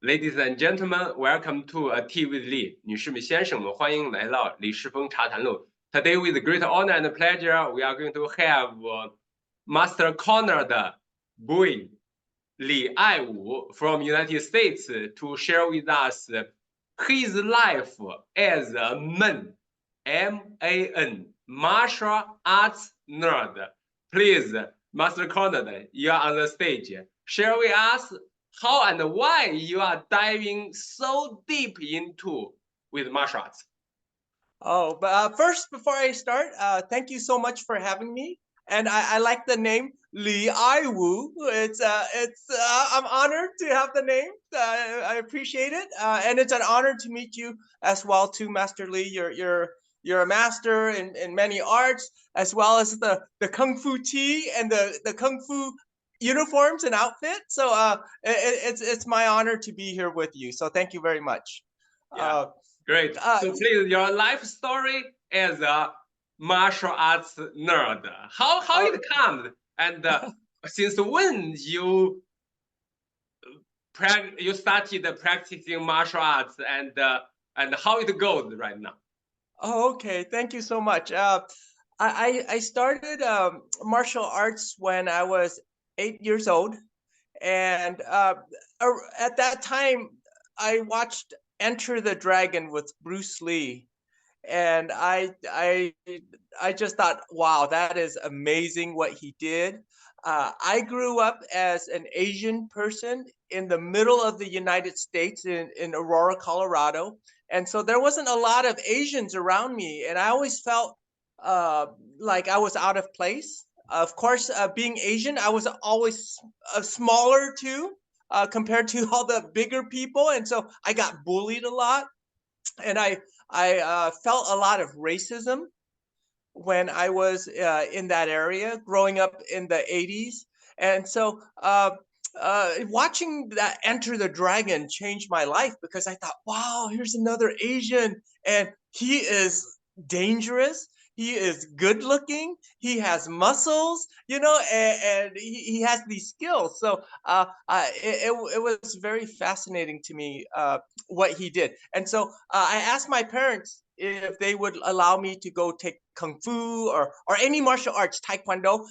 Ladies and gentlemen, welcome to A Tea with Li. 女士们、先生们，欢迎来到李世锋茶谈录。Today, with great honor and pleasure, we are going to have Master Conrad Bui, Li Aiwu from United States to share with us his life as a man, M-A-N, martial arts nerd. Please, Master Conrad, you are on the stage. Share with us how and why you are diving so deep into with martial arts. Oh, but first, before I start, thank you so much for having me. And I like the name Li Aiwu. I'm honored to have the name. I appreciate it, and it's an honor to meet you as well, too, Master Li. You're a master in many arts, as well as the Kung Fu tea and the Kung Fu uniforms and outfits. So it's my honor to be here with you. So thank you very much. Yeah, great. So please, your life story as a martial arts nerd. How it comes, and since when you started practicing martial arts, and how it goes right now? Oh, okay. Thank you so much. I started martial arts when I was 8 years old, and at that time I watched Enter the Dragon with Bruce Lee, and I just thought, wow, that is amazing what he did. I grew up as an Asian person in the middle of the United States in Aurora, Colorado, and so there wasn't a lot of Asians around me, and I always felt like I was out of place. Of course, being Asian, I was always smaller too, compared to all the bigger people, and so I got bullied a lot, and I felt a lot of racism when I was in that area growing up in the 80s, and so watching that Enter the Dragon changed my life, because I thought, wow, here's another Asian, and he is dangerous. He is good looking. He has muscles, and he has these skills. So it was very fascinating to me what he did. And so I asked my parents if they would allow me to go take Kung Fu or any martial arts, Taekwondo.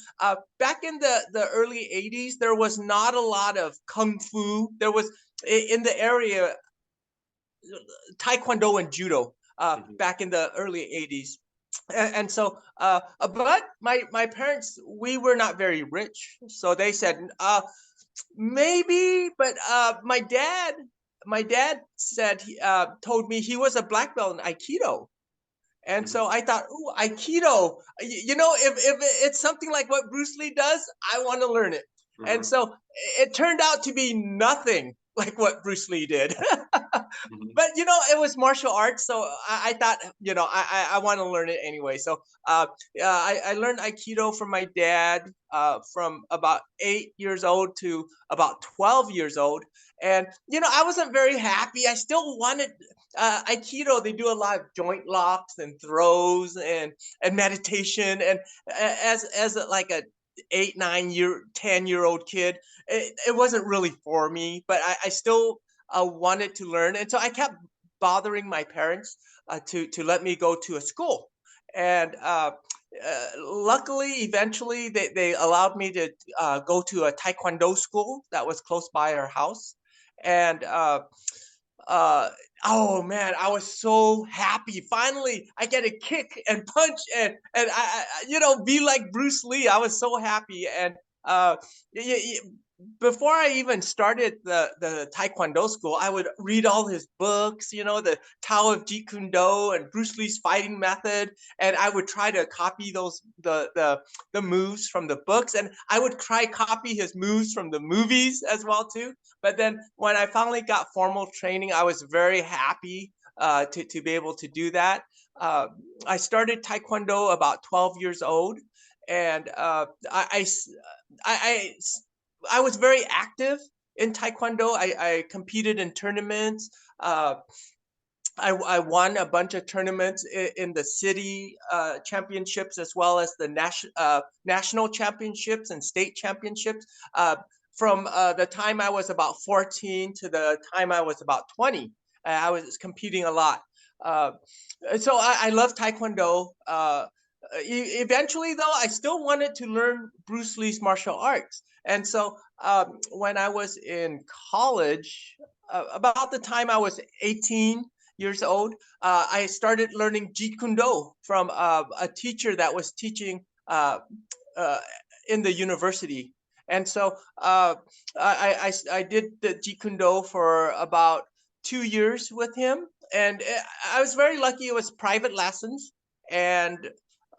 Back in the early 80s, there was not a lot of Kung Fu. There was, in the area, Taekwondo and Judo back in the early 80s. And so, but my parents, we were not very rich. So they said, maybe, but my dad said, told me he was a black belt in Aikido. And so I thought, ooh, Aikido, if it's something like what Bruce Lee does, I want to learn it. And so it turned out to be nothing like what Bruce Lee did. But, it was martial arts. So I thought, I want to learn it anyway. So I learned Aikido from my dad from about 8 years old to about 12 years old. And, I wasn't very happy. I still wanted Aikido. They do a lot of joint locks and throws and meditation. And as like a 8, 9 year, 10-year-old kid, it wasn't really for me, but I still wanted to learn. And so I kept bothering my parents to let me go to a school. And luckily, eventually, they allowed me to go to a Taekwondo school that was close by our house. And oh man, I was so happy. Finally, I get a kick and punch and I be like Bruce Lee. I was so happy. And before I even started the Taekwondo school, I would read all his books, the Tao of Jeet Kune Do and Bruce Lee's fighting method, and I would try to copy the moves from the books, and I would try copy his moves from the movies as well too. But then when I finally got formal training, I was very happy to be able to do that. I started Taekwondo about 12 years old, and I was very active in Taekwondo. I competed in tournaments. I won a bunch of tournaments in the city championships, as well as the national championships and state championships. from the time I was about 14 to the time I was about 20. I was competing a lot. So I love Taekwondo. Eventually, though, I still wanted to learn Bruce Lee's martial arts. And so when I was in college, about the time I was 18 years old, I started learning Jeet Kune Do from a teacher that was teaching in the university. And so I did the Jeet Kune Do for about 2 years with him. And I was very lucky. It was private lessons. And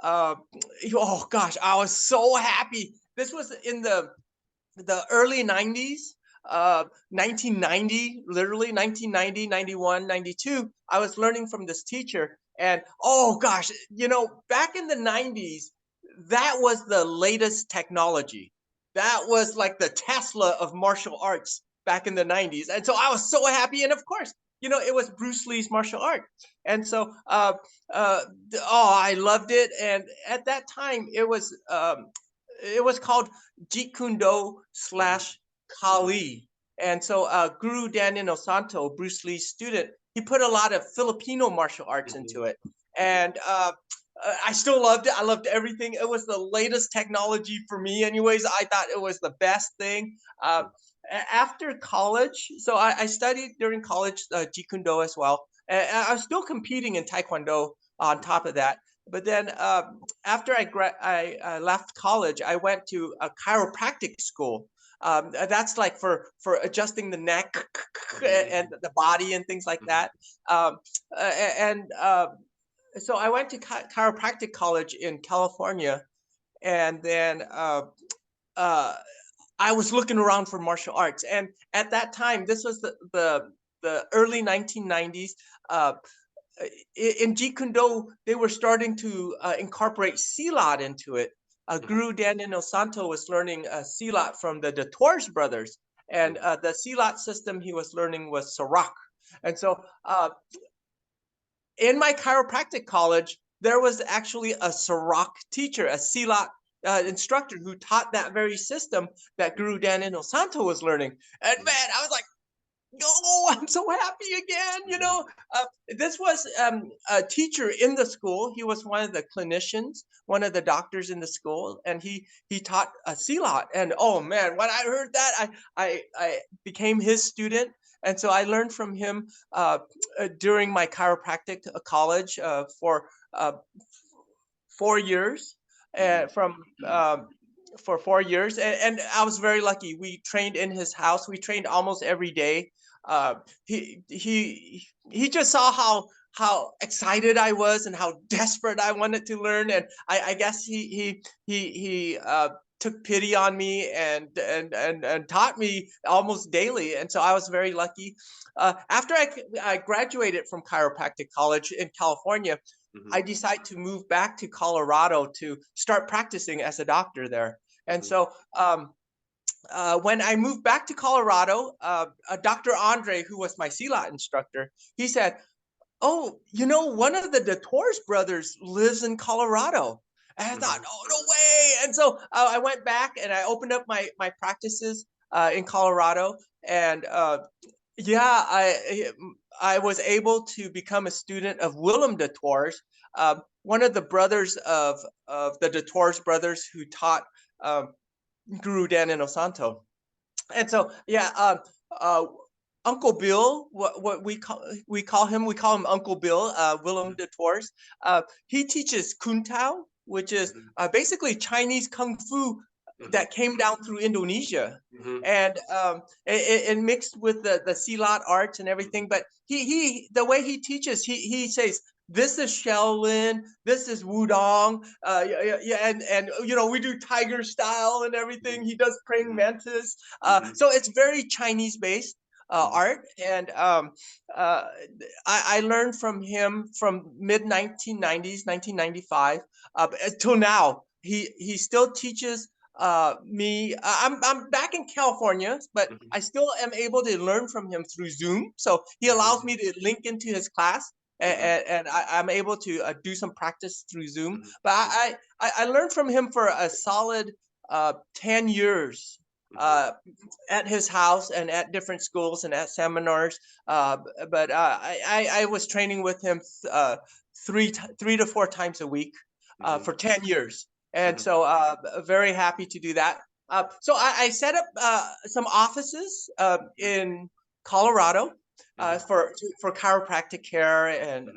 oh gosh, I was so happy. This was in the early 90s, 1990, literally 1990, 91, 92. I was learning from this teacher. And oh gosh, you know, back in the 90s, that was the latest technology. That was like the Tesla of martial arts back in the 90s. And so I was so happy. And of course, you know, it was Bruce Lee's martial art. And so, I loved it. And at that time, it was called Jeet Kune Do / Kali. And so Guru Dan Inosanto, Bruce Lee's student, he put a lot of Filipino martial arts into it. And I still loved it. I loved everything. It was the latest technology for me anyways. I thought it was the best thing. After college, so I studied during college Jeet Kune Do as well. And I was still competing in Taekwondo on top of that. But then after I left college, I went to a chiropractic school. That's like for adjusting the neck and the body and things like that. So I went to chiropractic college in California, and then I was looking around for martial arts. And at that time, this was the early 1990s. In Jeet Kune Do, they were starting to incorporate silat into it. Guru Dan Inosanto was learning silat from the Torres brothers, and the silat system he was learning was Sarak. And so in my chiropractic college, there was actually a Sarak teacher, a silat instructor who taught that very system that Guru Dan Inosanto was learning. And man, I was like, oh, I'm so happy again. You know, this was a teacher in the school. He was one of the clinicians, one of the doctors in the school, and he taught a silat. And oh man, when I heard that, I became his student. And so I learned from him during my chiropractic college for 4 years. For 4 years, and I was very lucky. We trained in his house. We trained almost every day. He just saw how excited I was and how desperate I wanted to learn, and I guess he took pity on me and taught me almost daily. And so I was very lucky. After I graduated from chiropractic college in California, I decided to move back to Colorado to start practicing as a doctor there. And so when I moved back to Colorado, Dr. Andre, who was my silat instructor, he said, oh, you know, one of the Torres brothers lives in Colorado. And I thought, oh, no way. And so I went back and I opened up my practices in Colorado. And yeah, I was able to become a student of Willem de Torres, one of the brothers of the de Torres brothers who taught Guru Dan Inosanto. And so, yeah, Uncle Bill, what we call him Uncle Bill, Willem de Torres. He teaches Kun Tao, which is basically Chinese Kung Fu that came down through Indonesia, and mixed with the silat arts and everything. But the way he teaches, he says, this is Shaolin, this is Wudong, and you know, we do tiger style and everything. He does praying mantis, so it's very Chinese based art. And I learned from him from mid 1990s, 1995 till now. He still teaches me. I'm back in California, but I still am able to learn from him through Zoom. So he allows me to link into his class, and I'm able to do some practice through Zoom. But I learned from him for a solid 10 years. at his house and at different schools and at seminars. But I was training with him 3 to 4 times a week for 10 years. And so very happy to do that. So I set up some offices in Colorado for chiropractic care. And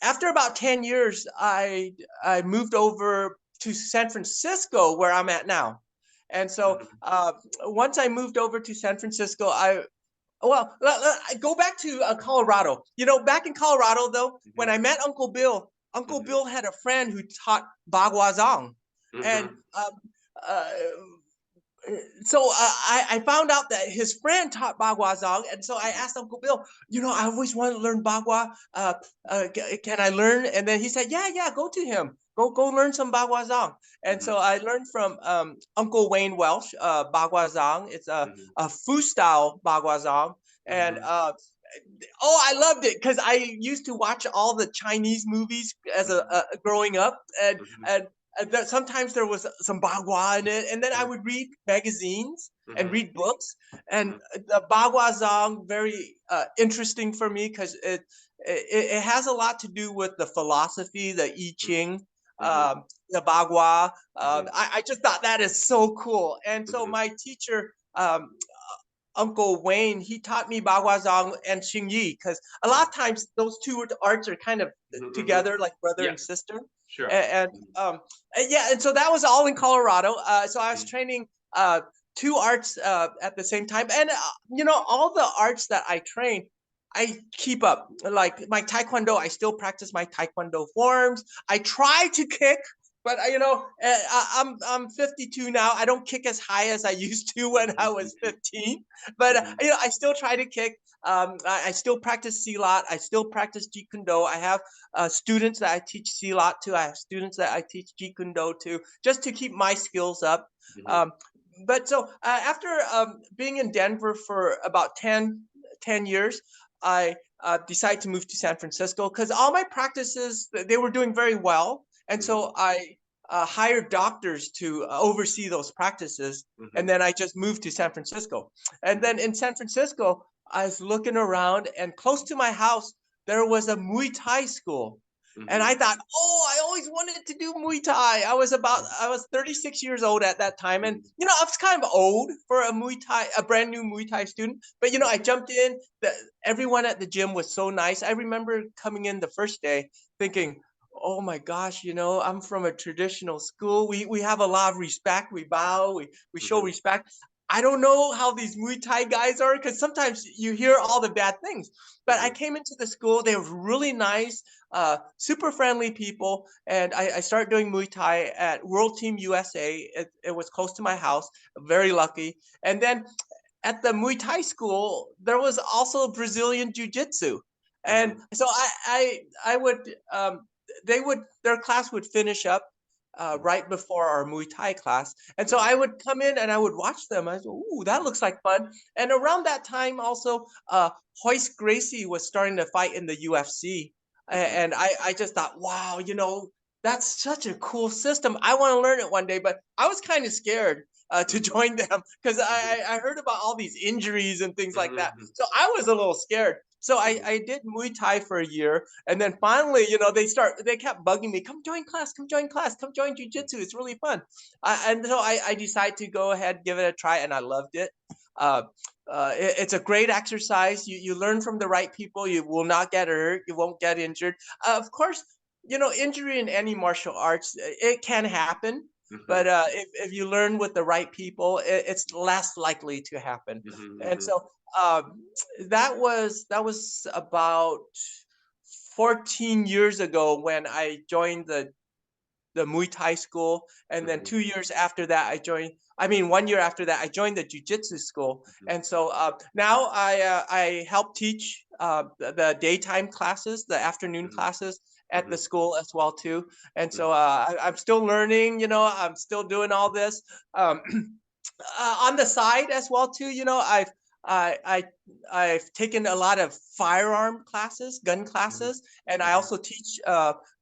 after about 10 years, I moved over to San Francisco, where I'm at now. And so once I moved over to San Francisco, I go back to Colorado. You know, back in Colorado, though, when I met Uncle Bill had a friend who taught Bagua Zhōng. And so I found out that his friend taught Bagua Zhōng. And so I asked Uncle Bill, you know, I always wanted to learn Bagua. Can I learn? And then he said, yeah, go to him. Go learn some Bagua Zhōng. And so I learned from Uncle Wayne Welsh, Bagua Zhōng. It's a Fu style Bagua Zhōng. And I loved it because I used to watch all the Chinese movies as a growing up, and sometimes there was some Bagua in it, and then I would read magazines and read books, and the Bagua Zhōng very interesting for me because it has a lot to do with the philosophy, the I Ching, the Bagua. I just thought that is so cool, and so my teacher. Uncle Wayne, he taught me Bagua Zhōng and Xingyi because a lot of times those two arts are kind of together, like brother and sister. Sure. And so that was all in Colorado. So I was training 2 arts at the same time, and you know, all the arts that I train, I keep up. Like my Taekwondo, I still practice my Taekwondo forms. I try to kick. But you know, I'm 52 now. I don't kick as high as I used to when I was 15. But you know, I still try to kick. I still practice Silat. I still practice Jeet Kune Do. I have students that I teach Silat to. I have students that I teach Jeet Kune Do to, just to keep my skills up. But so after being in Denver for about 10 years, I decided to move to San Francisco because all my practices, they were doing very well. And so I hired doctors to oversee those practices. And then I just moved to San Francisco. And then in San Francisco, I was looking around, and close to my house, there was a Muay Thai school. And I thought, I always wanted to do Muay Thai. I was 36 years old at that time. And, you know, I was kind of old for a brand new Muay Thai student. But, you know, I jumped in. Everyone at the gym was so nice. I remember coming in the first day thinking, oh my gosh, you know, I'm from a traditional school. We have a lot of respect. We bow, we show respect. I don't know how these Muay Thai guys are, because sometimes you hear all the bad things. But I came into the school. They were really nice, super friendly people. And I started doing Muay Thai at World Team USA. It was close to my house. Very lucky. And then at the Muay Thai school, there was also Brazilian Jiu-Jitsu. And so I would... their class would finish up right before our Muay Thai class. And so I would come in and I would watch them. I was, ooh, that looks like fun. And around that time also, Royce Gracie was starting to fight in the UFC. And I just thought, wow, you know, that's such a cool system. I want to learn it one day, but I was kind of scared to join them because I heard about all these injuries and things like that. So I was a little scared. So I did Muay Thai for a year, and then finally, you know, they kept bugging me, come join class, come join Jiu-Jitsu. It's really fun. And so I decided to go ahead, give it a try, and I loved it. It's a great exercise. You learn from the right people. You will not get hurt. You won't get injured. Of course, you know, injury in any martial arts, it can happen. But if you learn with the right people, it's less likely to happen. And so that was about 14 years ago when I joined the Muay Thai school. And then 2 years after that, 1 year after that, I joined the Jiu-Jitsu school. And so now I help teach the daytime classes, the afternoon classes at the school as well too. And so I'm still learning, you know, I'm still doing all this on the side as well too. You know, I've taken a lot of firearm classes, gun classes, and I also teach.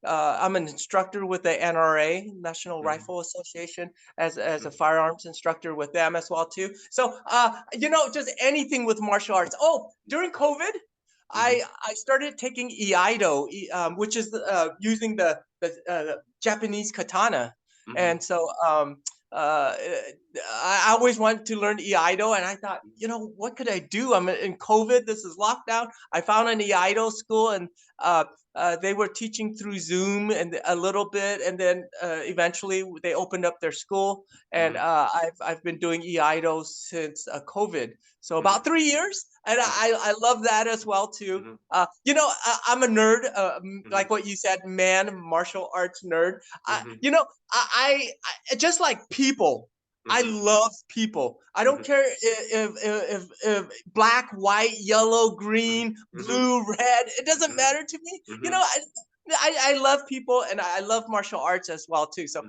I'm an instructor with the NRA, National Rifle Association, as a firearms instructor with them as well too. So just anything with martial arts. Oh, during COVID, I started taking Iaido, which is using the Japanese katana, and so I always wanted to learn Iaido, and I thought, what could I do? I'm in COVID. This is lockdown. I found an Iaido school, and they were teaching through Zoom and a little bit, and then eventually they opened up their school, and I've been doing Iaido since COVID, so about 3 years, and I love that as well too. I'm a nerd, like what you said, martial arts nerd. I just like people. I love people. I don't care if black, white, yellow, green, blue, red. It doesn't matter to me. I love people, and I love martial arts as well too. So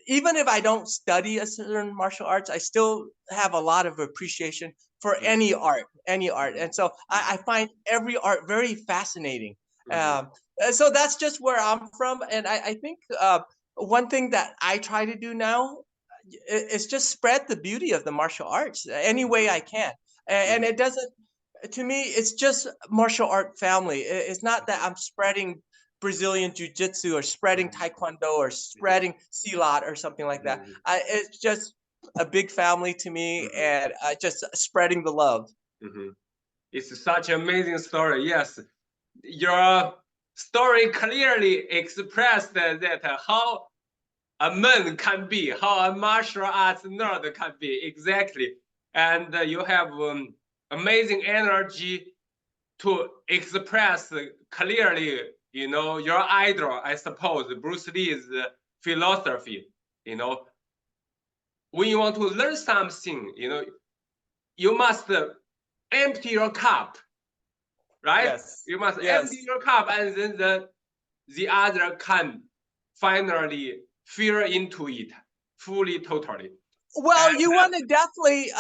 even if I don't study a certain martial arts, I still have a lot of appreciation for any art. And so I find every art very fascinating. So that's just where I'm from. And I think one thing that I try to do now is just spread the beauty of the martial arts any way I can. And it doesn't, to me, it's just martial art family. It's not that I'm spreading Brazilian jiu-jitsu or spreading taekwondo or spreading silat or something like that. It's just a big family to me, and just spreading the love. It's such an amazing story. Yes, your story clearly expressed that how a man can be, how a martial arts nerd can be, exactly. And you have amazing energy to express clearly, your idol, I suppose, Bruce Lee's philosophy. When you want to learn something, you must empty your cup, right? Yes. You must empty your cup, and then the other can finally fill into it fully, totally. Well, you want to definitely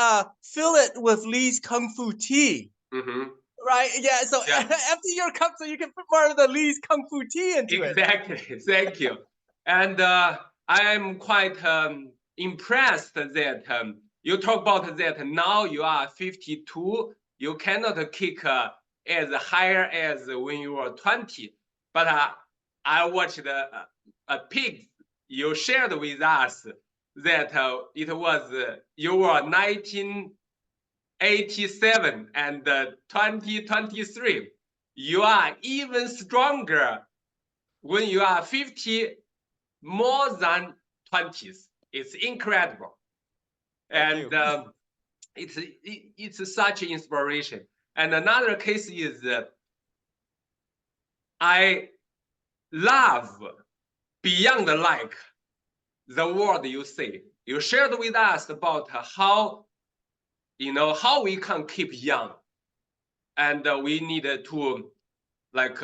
fill it with Lee's Kung Fu tea. Right? Yeah. So empty your cup so you can put more of the Lee's Kung Fu tea into it. Exactly. Thank you. And I'm quite impressed that you talk about that now you are 52. You cannot kick as higher as when you were 20. But I watched a pic you shared with us that it was you were 1987 and 2023. You are even stronger when you are 50, more than 20s. It's incredible. And it's such an inspiration. And another case is I love beyond like the word you say. You shared with us about how, how we can keep young. And we need to, like,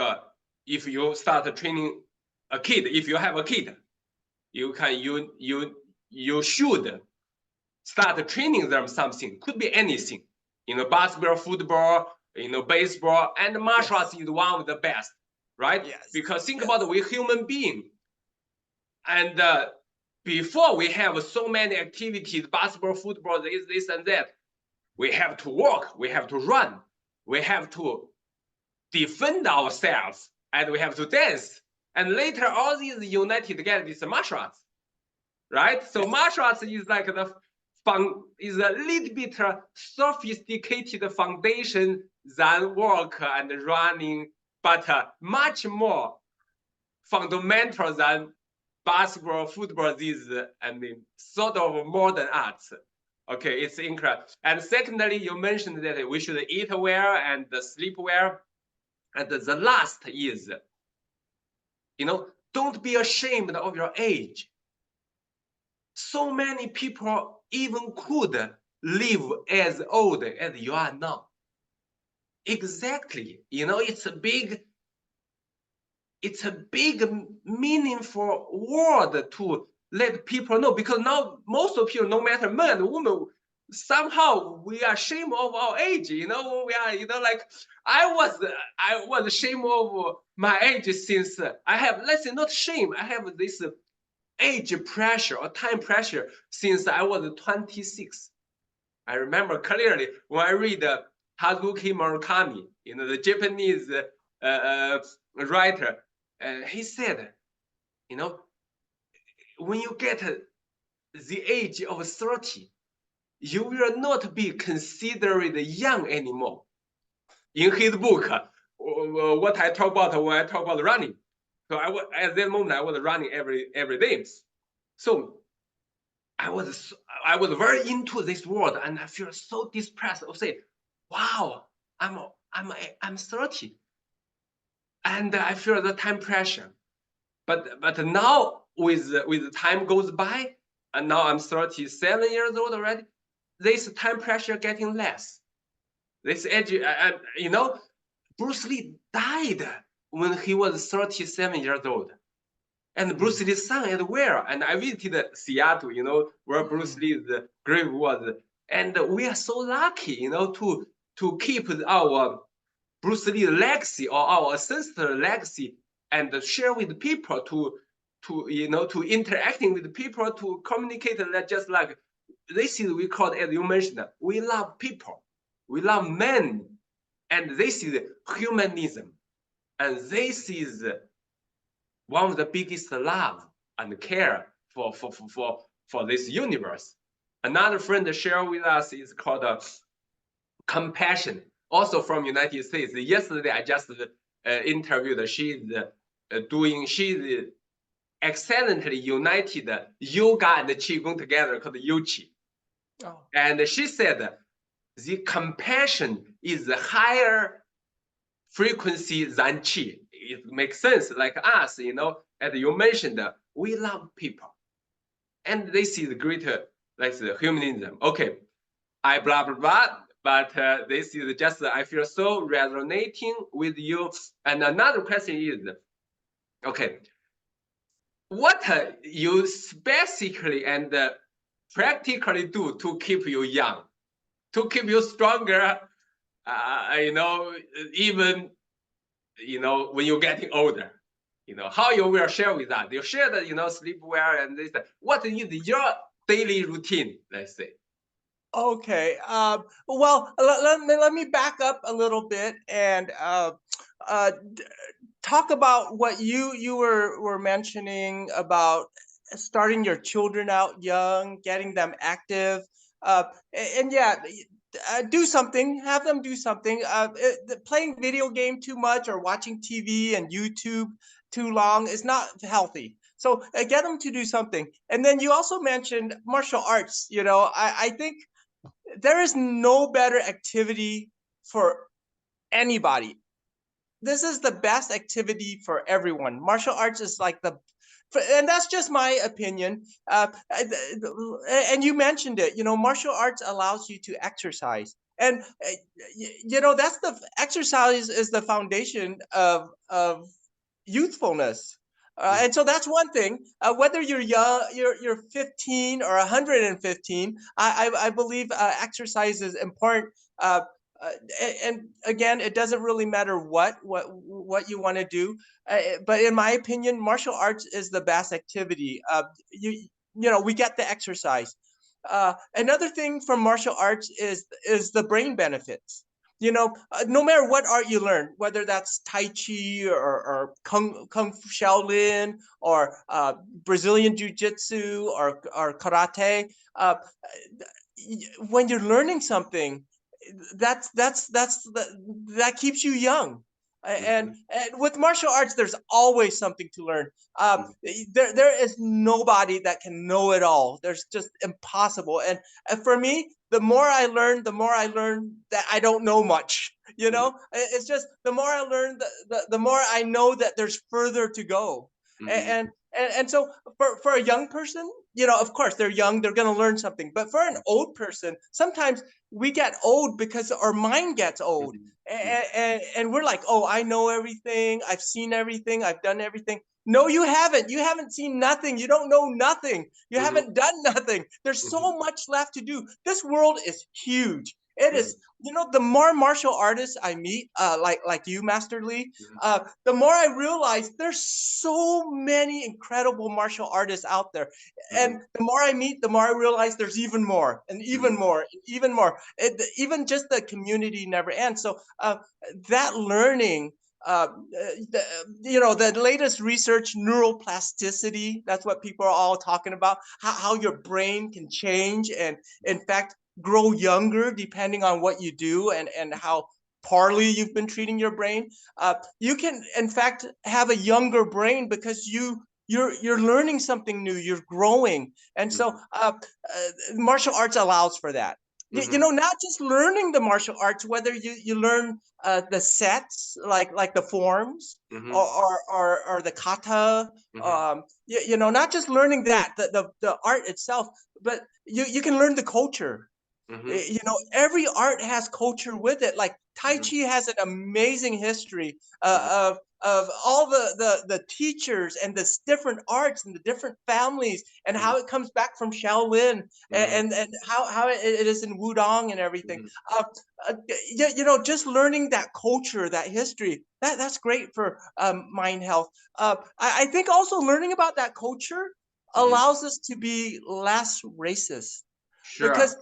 if you start training a kid, if you have a kid, you should start training them something. Could be anything, basketball, football, baseball, and martial arts is one of the best, right? Yes. Because think about it, we're human beings. And before we have so many activities, basketball, football, this and that, we have to walk, we have to run, we have to defend ourselves, and we have to dance. And later, all these united together is martial arts, right? So martial arts is like is a little bit sophisticated foundation than walk and running, but much more fundamental than basketball, football, these, sort of modern arts. Okay, it's incredible. And secondly, you mentioned that we should eat well and sleep well. And the last is, don't be ashamed of your age. So many people even could live as old as you are now. Exactly. It's a big meaningful word to let people know, because now most of people, no matter man or woman, somehow we are ashamed of our age, we are, like I was ashamed of my age since I have, let's say not shame, I have this age pressure or time pressure since I was 26. I remember clearly when I read Haruki Murakami, the Japanese writer, he said, when you get the age of 30, you will not be considered young anymore. In his book, what I talk about when I talk about running. So at that moment I was running every day. So I was very into this world, and I feel so depressed. I say, wow, I'm 30, and I feel the time pressure. But now with time goes by, and now I'm 37 years old already. This time pressure getting less. This age, Bruce Lee died when he was 37 years old. And Bruce Lee's son is where? And I visited Seattle, where Bruce Lee's grave was. And we are so lucky, to keep our Bruce Lee legacy or our ancestor legacy and share with people to interacting with people, to communicate that just like this is we call, as you mentioned, we love people, we love men, and this is humanism, and this is one of the biggest love and care for this universe. Another friend shared with us is called compassion, also from United States. Yesterday I just interviewed. She's excellently united yoga and qigong together, called Yuchi. Oh. And she said the compassion is a higher frequency than qi. It makes sense, like us, as you mentioned, we love people, and this is greater, like humanism. Okay, I blah blah blah, but this is just, I feel so resonating with you. And another question is, okay, what you specifically and practically do to keep you young, to keep you stronger, even when you're getting older, how you will share with us. You share that, sleep well and this. What is your daily routine, let's say? Okay. Well, let me back up a little bit and talk about what you were mentioning about starting your children out young, getting them active, and yeah. Do something, have them do something. Playing video game too much or watching TV and YouTube too long is not healthy. So get them to do something. And then you also mentioned martial arts. I think there is no better activity for anybody. This is the best activity for everyone. Martial arts is like and that's just my opinion. And you mentioned it, martial arts allows you to exercise. And, that's the exercise is the foundation of youthfulness. And so that's one thing. Whether you're young, you're 15 or 115, I believe exercise is important. And again, it doesn't really matter what you want to do, but in my opinion, martial arts is the best activity. We get the exercise. Another thing from martial arts is the brain benefits. No matter what art you learn, whether that's Tai Chi or Kung Fu Shaolin or Brazilian Jiu-Jitsu or Karate, when you're learning something, that keeps you young. And with martial arts, there's always something to learn. There is nobody that can know it all. There's just impossible. And for me, the more I learn that I don't know much. It's just the more I learn, the more I know that there's further to go. And And so for a young person, of course they're young, they're going to learn something. But for an old person, sometimes we get old because our mind gets old. And we're like, oh, I know everything. I've seen everything. I've done everything. No, you haven't. You haven't seen nothing. You don't know nothing. You haven't done nothing. There's so much left to do. This world is huge. It is, the more martial artists I meet, like you, Master Li, the more I realize there's so many incredible martial artists out there. And the more I meet, the more I realize there's even more and even more and even more. Even just the community never ends. So that learning, the latest research, neuroplasticity, that's what people are all talking about, how your brain can change and, in fact, grow younger depending on what you do and how poorly you've been treating your brain. You can, in fact, have a younger brain because you're learning something new, you're growing. And so martial arts allows for that. Not just learning the martial arts, whether you learn the sets, like the forms or the kata, not just learning that, the art itself, but you can learn the culture. Every art has culture with it. Like Tai Chi has an amazing history of all the teachers and the different arts and the different families and how it comes back from Shaolin and how it is in Wudong and everything. Just learning that culture, that history, that's great for mind health. I think also learning about that culture allows us to be less racist. Sure. Because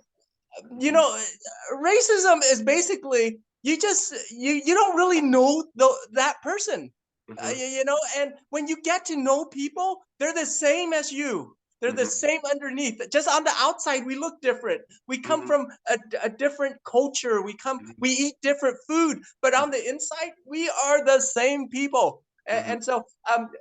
racism is basically you don't really know that person, and when you get to know people, they're the same as you. They're the same underneath. Just on the outside, we look different. We come from a different culture. We eat different food, but on the inside, we are the same people. And so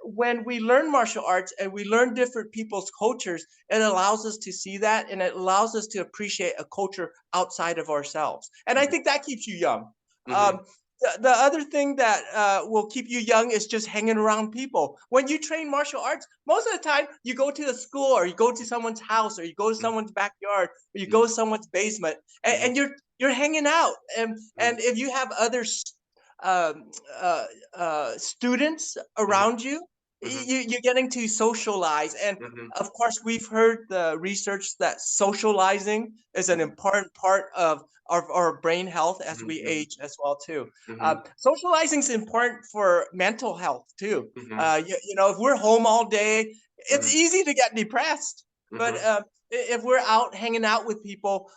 when we learn martial arts and we learn different people's cultures, it allows us to see that, and it allows us to appreciate a culture outside of ourselves. And I think that keeps you young. The other thing that will keep you young is just hanging around people. When you train martial arts, most of the time you go to the school or you go to someone's house or you go to someone's backyard or you go to someone's basement and you're hanging out. And if you have other students around you, you're getting to socialize. And of course, we've heard the research that socializing is an important part of our brain health as we age as well too. Socializing is important for mental health too. If we're home all day, it's easy to get depressed. But if we're out hanging out with people,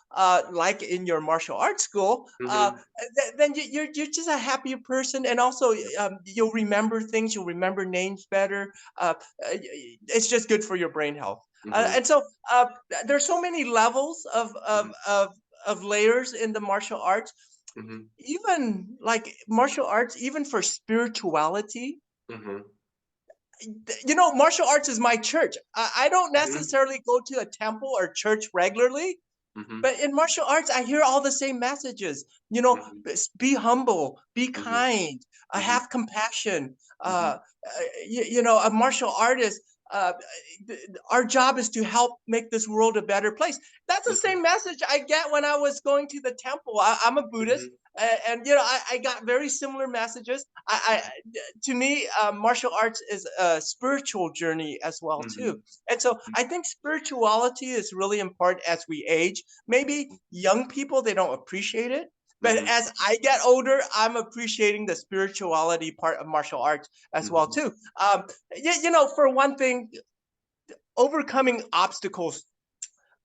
like in your martial arts school, then you're just a happier person, and also you'll remember things, you'll remember names better. It's just good for your brain health. And so there's so many levels of layers in the martial arts. Even like martial arts, even for spirituality. Martial arts is my church. I don't necessarily go to a temple or church regularly, but in martial arts, I hear all the same messages. Be humble, be kind, have compassion. A martial artist, our job is to help make this world a better place. That's the same message I get when I was going to the temple. I'm a Buddhist. And I got very similar messages. To me, martial arts is a spiritual journey as well too. And so I think spirituality is really important as we age. Maybe young people, they don't appreciate it. But as I get older, I'm appreciating the spirituality part of martial arts as well too. For one thing, overcoming obstacles,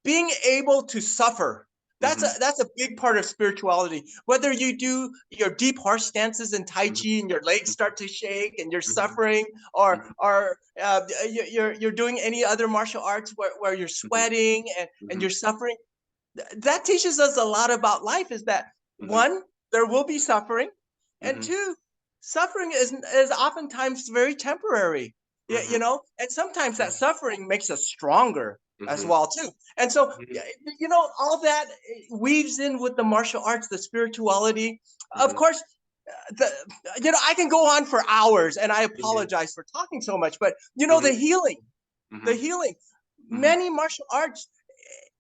being able to suffer. That's a big part of spirituality. Whether you do your deep horse stances in Tai Chi and your legs start to shake and you're suffering, or you're doing any other martial arts where you're sweating and you're suffering, that teaches us a lot about life. Is that one, there will be suffering, and two, suffering is oftentimes very temporary. And sometimes that suffering makes us stronger as well too. And so all that weaves in with the martial arts, the spirituality. Of course, I can go on for hours, and I apologize for talking so much, but the healing, many martial arts,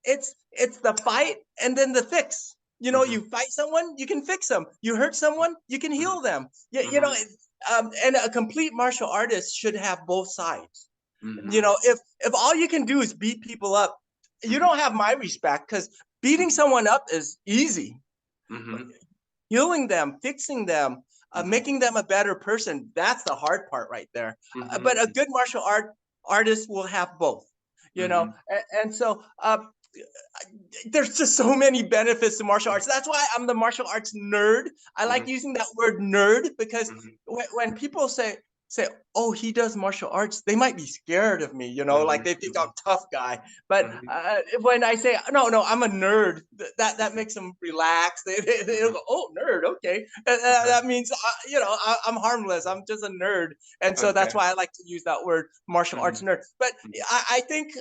it's the fight and then the fix. You fight someone, you can fix them. You hurt someone, you can heal them. And a complete martial artist should have both sides. If all you can do is beat people up, you don't have my respect, because beating someone up is easy. Healing them, fixing them, making them a better person, that's the hard part right there. But a good martial artist will have both, and so there's just so many benefits to martial arts. That's why I'm the martial arts nerd. I like using that word nerd, because when people say, oh, he does martial arts, they might be scared of me, like they think I'm a tough guy. But when I say, no, I'm a nerd, that makes them relax. They'll go, oh, nerd, okay. That means, I'm harmless. I'm just a nerd. And so that's why I like to use that word, martial arts nerd. But I think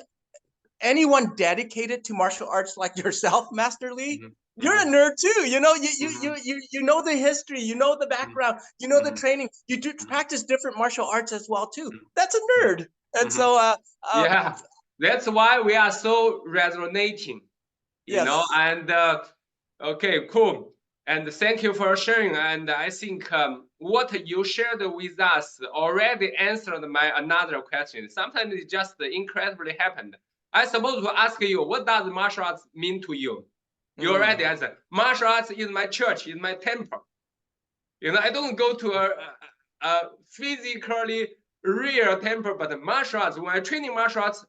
anyone dedicated to martial arts like yourself, Master Li, you're a nerd too. You know the history, the background, the training. You do practice different martial arts as well too. That's a nerd. And so yeah, that's why we are so resonating, and okay, cool. And thank you for sharing. And I think what you shared with us already answered my another question. Sometimes it just incredibly happened. I suppose to ask you, what does martial arts mean to you? You already answered. Martial arts is my church, is my temple. I don't go to a physically real temple, but martial arts, when I'm training martial arts,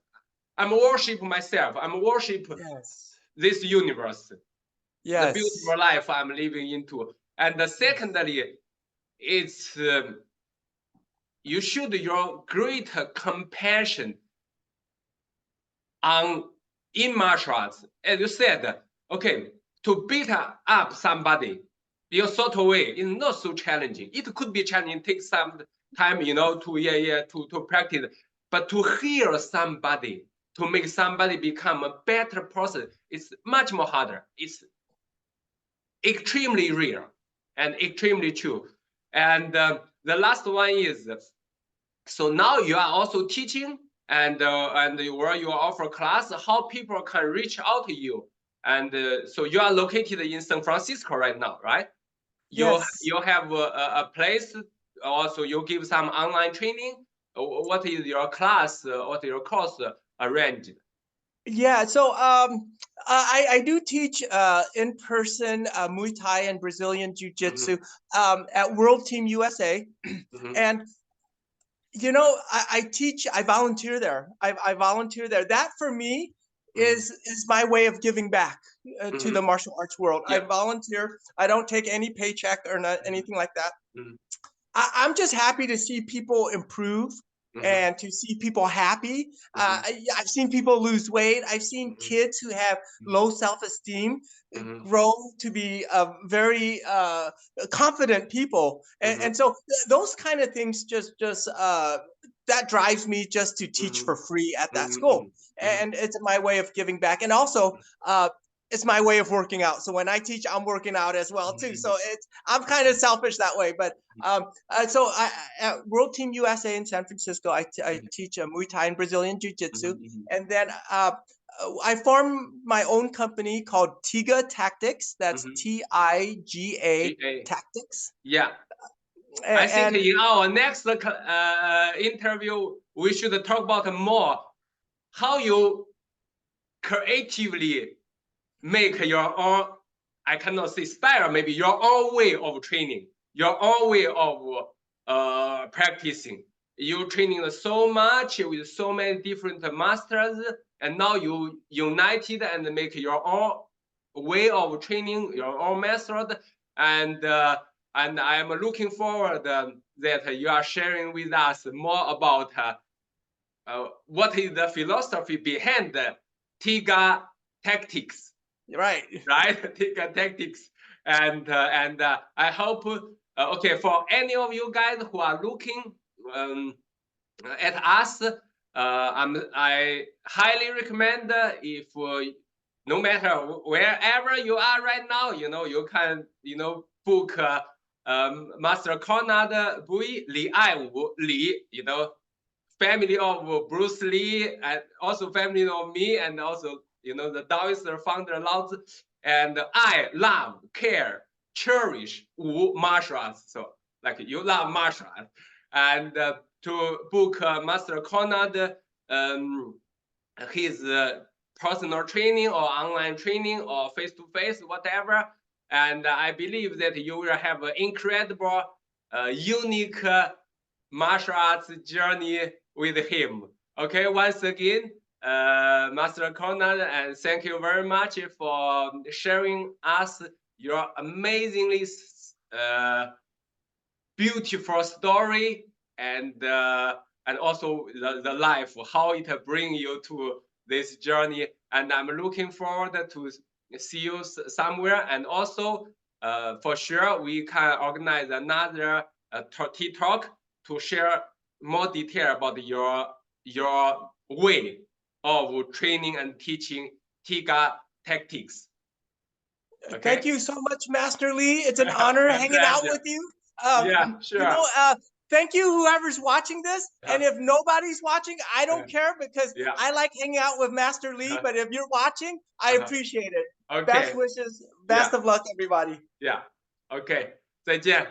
I'm worshiping myself. I'm worshiping this universe. The beautiful life I'm living into. And secondly, it's you should your great compassion in martial arts. As you said, okay, to beat up somebody in a sort of way is not so challenging. It could be challenging, take some time, to practice, but to heal somebody, to make somebody become a better person, it's much more harder. It's extremely rare and extremely true. And the last one is, so now you are also teaching, and where you offer class, how people can reach out to you. And so you are located in San Francisco right now, right? You have a place. Also, you give some online training. What is your class? What is your course arranged? Yeah, so I do teach in person Muay Thai and Brazilian Jiu-Jitsu at World Team USA, and I teach. I volunteer there. I volunteer there. That for me is my way of giving back to the martial arts world. I volunteer. I don't take any paycheck or anything like that. I'm just happy to see people improve and to see people happy. I've seen people lose weight. I've seen kids who have low self-esteem grow to be very confident people. And so those kind of things just that drives me just to teach for free at that school. And it's my way of giving back. And also, it's my way of working out. So when I teach, I'm working out as well too. So I'm kind of selfish that way. But so at World Team USA in San Francisco, I teach Muay Thai and Brazilian Jiu-Jitsu. And then I formed my own company called Tiga Tactics. That's Tiga Tactics. Yeah. I think in our next interview, we should talk about more how you creatively make your own, I cannot say style, maybe your own way of training, your own way of practicing. You training so much with so many different masters, and now you united and make your own way of training, your own method. And I am looking forward that you are sharing with us more about what is the philosophy behind the Tiga Tactics. Right. Tiga Tactics. And I hope, okay, for any of you guys who are looking at us, I highly recommend if no matter wherever you are right now, you can book Master Conrad Bui, Li Li, family of Bruce Lee, and also family of me, and also, the Taoist founder Lao Tzu. And I love, care, cherish Wu martial arts. So, like, you love martial arts. And to book Master Conrad, his personal training or online training or face-to-face, whatever. And I believe that you will have an incredible, unique martial arts journey with him. Okay, once again, Master Conrad, and thank you very much for sharing us your amazingly beautiful story, and also the life, how it bring you to this journey. And I'm looking forward to see you somewhere. And also, for sure, we can organize another talk to share more detail about your way of training and teaching Tiga tactics. Okay? Thank you so much, Master Li. It's an honor hanging out with you. Yeah, sure. Thank you, whoever's watching this. And if nobody's watching, I don't care, because I like hanging out with Master Li. But if you're watching, I appreciate it. Okay. Best wishes. Best of luck, everybody. Yeah. Okay. 再见。